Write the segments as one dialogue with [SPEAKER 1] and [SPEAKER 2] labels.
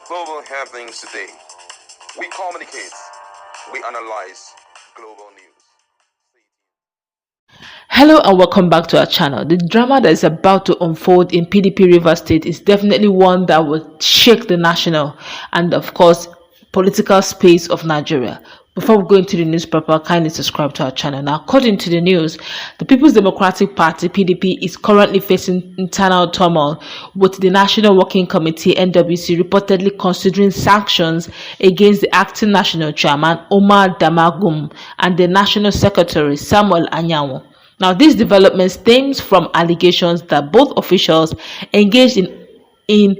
[SPEAKER 1] global happenings today. We communicate, we analyze global news.
[SPEAKER 2] Hello and welcome back to our channel. The drama that is about to unfold in PDP Rivers State is definitely one that will shake the national and of course political space of Nigeria. Before we go into the news proper, kindly subscribe to our channel. Now, according to the news, the People's Democratic Party (PDP) is currently facing internal turmoil, with the National Working Committee (NWC) reportedly considering sanctions against the acting national chairman Omar Damagum and the national secretary Samuel Anyanwu. Now, this development stems from allegations that both officials engaged in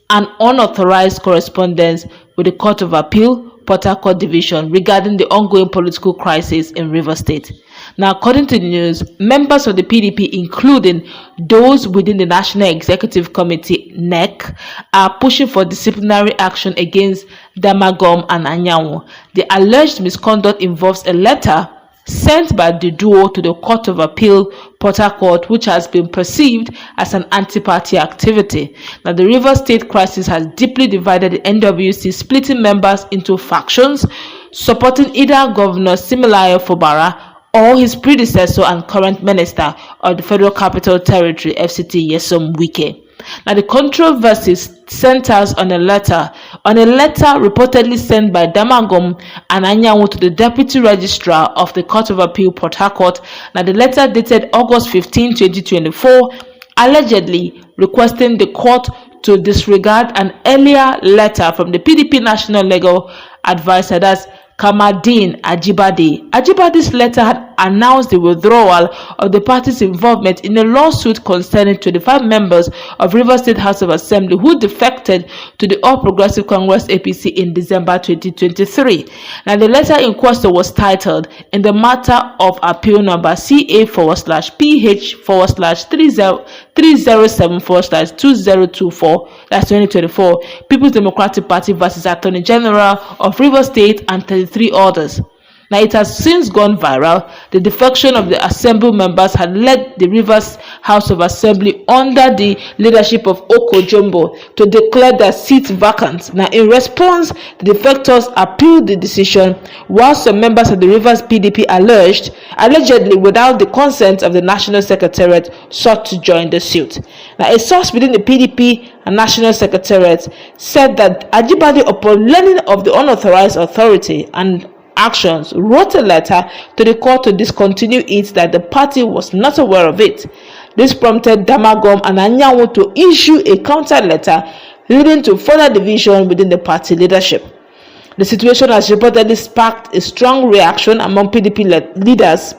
[SPEAKER 2] an unauthorized correspondence with the Court of Appeal, Port Harcourt Division, regarding the ongoing political crisis in Rivers State. Now, according to the news, members of the PDP, including those within the National Executive Committee (NEC), are pushing for disciplinary action against Damagum and Anyanwu. The alleged misconduct involves a letter sent by the duo to the Court of Appeal, Port Harcourt, which has been perceived as an anti-party activity. Now, the Rivers State crisis has deeply divided the NWC, splitting members into factions, supporting either Governor Siminalayi Fubara or his predecessor and current minister of the Federal Capital Territory (FCT) Wike. Now, the controversy centers on a letter reportedly sent by Damagum and Anyanwu to the Deputy Registrar of the Court of Appeal, Port Harcourt. Now, the letter dated August 15, 2024, allegedly requesting the court to disregard an earlier letter from the PDP National Legal Advisor, that's Kamadin Ajibade. Ajibade's letter had announced the withdrawal of the party's involvement in a lawsuit concerning 25 members of Rivers State House of Assembly who defected to the All Progressive Congress (APC) in December 2023. Now, the letter in question was titled, "In the matter of appeal number CA/PH/307/2024, that's 2024, People's Democratic Party versus Attorney General of Rivers State and 33 others." Now, it has since gone viral. The defection of the Assembly members had led the Rivers House of Assembly under the leadership of Oko Jumbo to declare their seat vacant. Now, in response, the defectors appealed the decision, while some members of the Rivers PDP allegedly without the consent of the National Secretariat, sought to join the suit. Now, a source within the PDP and National Secretariat said that Ajibade, upon learning of the unauthorized authority and actions, wrote a letter to the court to discontinue it, that the party was not aware of it. This prompted Damagum and Anyanwu to issue a counter letter, leading to further division within the party leadership. The situation has reportedly sparked a strong reaction among PDP leaders,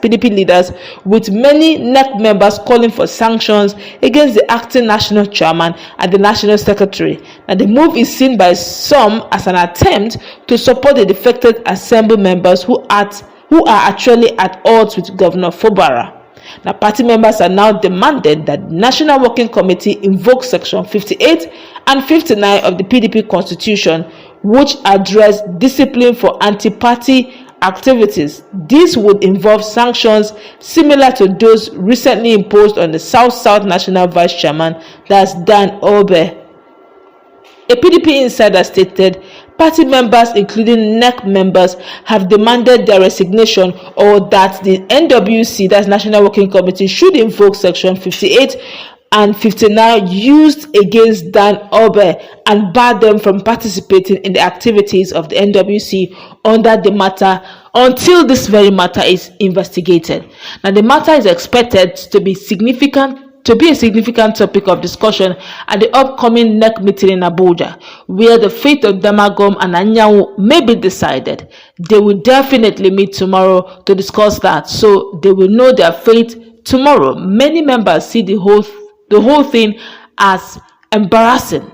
[SPEAKER 2] with many NEC members calling for sanctions against the acting national chairman and the national secretary. Now, the move is seen by some as an attempt to support the defected Assembly members who are actually at odds with Governor Fubara. Now, party members are now demanding that the National Working Committee invoke Section 58 and 59 of the PDP Constitution, which address discipline for anti-party activities. This would involve sanctions similar to those recently imposed on the South-South National Vice Chairman, that's Dan Obe. A PDP insider stated party members, including NEC members, have demanded their resignation, or that the NWC, that's National Working Committee, should invoke Section 58 and 59 used against Dan Obe and bar them from participating in the activities of the NWC under the matter until this very matter is investigated. Now, the matter is expected to be a significant topic of discussion at the upcoming NEC meeting in Abuja, where the fate of Damagum and Anyanwu may be decided. They will definitely meet tomorrow to discuss that, so they will know their fate tomorrow. Many members see the whole thing as embarrassing.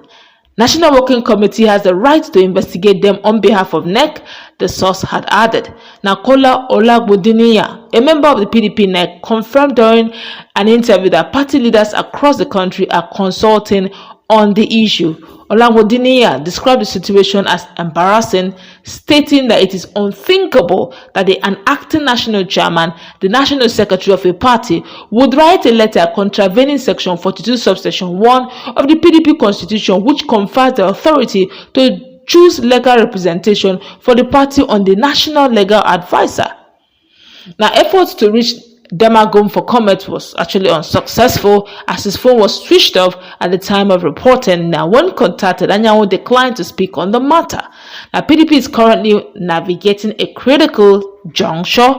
[SPEAKER 2] National Working Committee has the right to investigate them on behalf of NEC, the source had added. Now, Kola Olagbodiniya, a member of the PDP NEC, confirmed during an interview that party leaders across the country are consulting on the issue. Olawodiniya described the situation as embarrassing, stating that it is unthinkable that an acting national chairman, the national secretary of a party, would write a letter contravening section 42 subsection 1 of the PDP constitution, which confers the authority to choose legal representation for the party on the national legal advisor. Now, efforts to reach Damagum for comment was actually unsuccessful, as his phone was switched off at the time of reporting. Now, when contacted, Anyanwu declined to speak on the matter. Now, PDP is currently navigating a critical juncture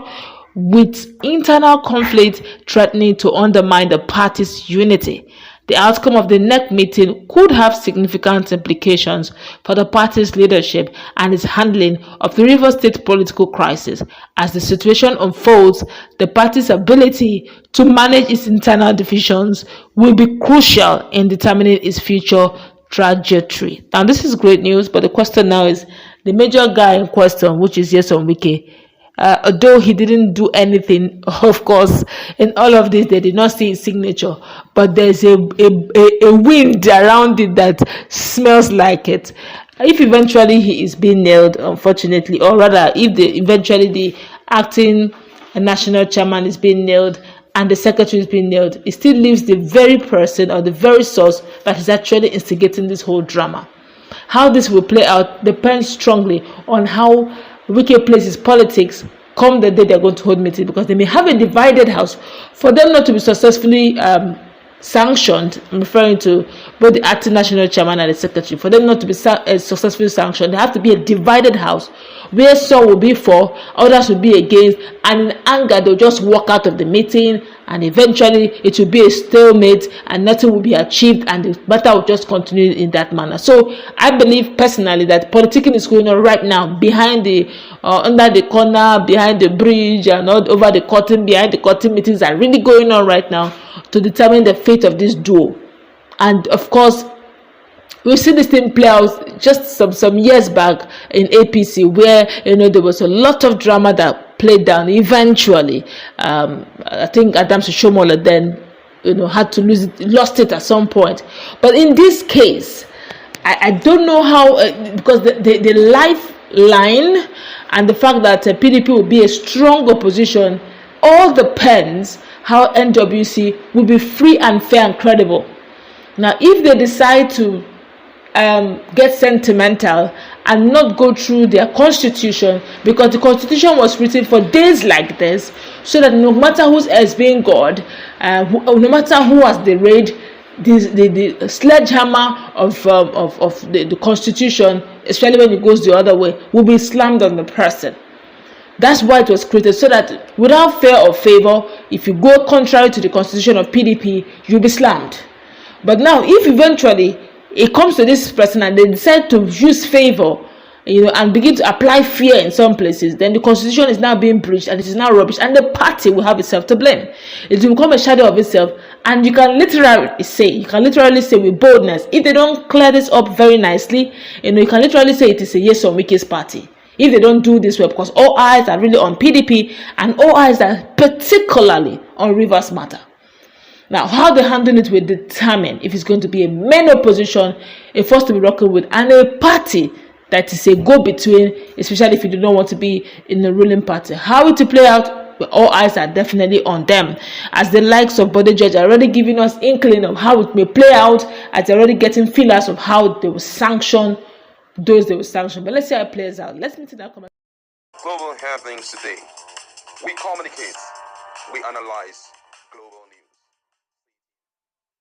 [SPEAKER 2] with internal conflict threatening to undermine the party's unity. The outcome of the NEC meeting could have significant implications for the party's leadership and its handling of the Rivers State political crisis. As the situation unfolds, the party's ability to manage its internal divisions will be crucial in determining its future trajectory. Now, this is great news, but the question now is the major guy in question, which is Wike. Although he didn't do anything, of course, in all of this, they did not see his signature, but there's a wind around it that smells like it. If eventually he is being nailed, unfortunately, or rather, if eventually the acting national chairman is being nailed and the secretary is being nailed, it still leaves the very person or the very source that is actually instigating this whole drama. How this will play out depends strongly on how Wike plays his politics come the day they're going to hold meeting, because they may have a divided house. For them not to be successfully sanctioned, I'm referring to both the acting national chairman and the secretary, for them not to be successfully sanctioned, they have to be a divided house where some will be for, others will be against, and in anger they'll just walk out of the meeting, and eventually it will be a stalemate and nothing will be achieved, and the matter will just continue in that manner. So I believe personally that politicking is going on right now behind the under the corner, behind the bridge, and all over the curtain. Behind the curtain, meetings are really going on right now to determine the fate of this duo. And of course, we've seen this thing play out just some years back in APC, where there was a lot of drama that played down. Eventually, I think Adams Shomola then had to lost it at some point. But in this case, I don't know how, because the lifeline and the fact that PDP will be a strong opposition all depends how NWC will be free and fair and credible. Now, if they decide to get sentimental and not go through their constitution, because the constitution was written for days like this, so that no matter who's else being God, no matter who has the raid, the sledgehammer of the constitution, especially when it goes the other way, will be slammed on the person. That's why it was created, so that without fear or favor, if you go contrary to the constitution of PDP, you'll be slammed. But now, if eventually it comes to this person and they decide to use favor, and begin to apply fear in some places, then the constitution is now being breached and it is now rubbish, and the party will have itself to blame. It will become a shadow of itself, and you can literally say with boldness, if they don't clear this up very nicely, you can literally say it is a yes on Wike's party. If they don't do this well, because all eyes are really on PDP and all eyes are particularly on Rivers matter. Now, how they handle it will determine if it's going to be a main opposition, a force to be reckoned with, and a party that is a go-between, especially if you do not want to be in the ruling party. How it will play out, all eyes are definitely on them, as the likes of Bode Judge are already giving us inkling of how it may play out, as they're already getting feelers of how they will sanction those they will sanction. But let's see how it plays out. Let's meet in that comment.
[SPEAKER 1] Global happenings today. We communicate, we analyze,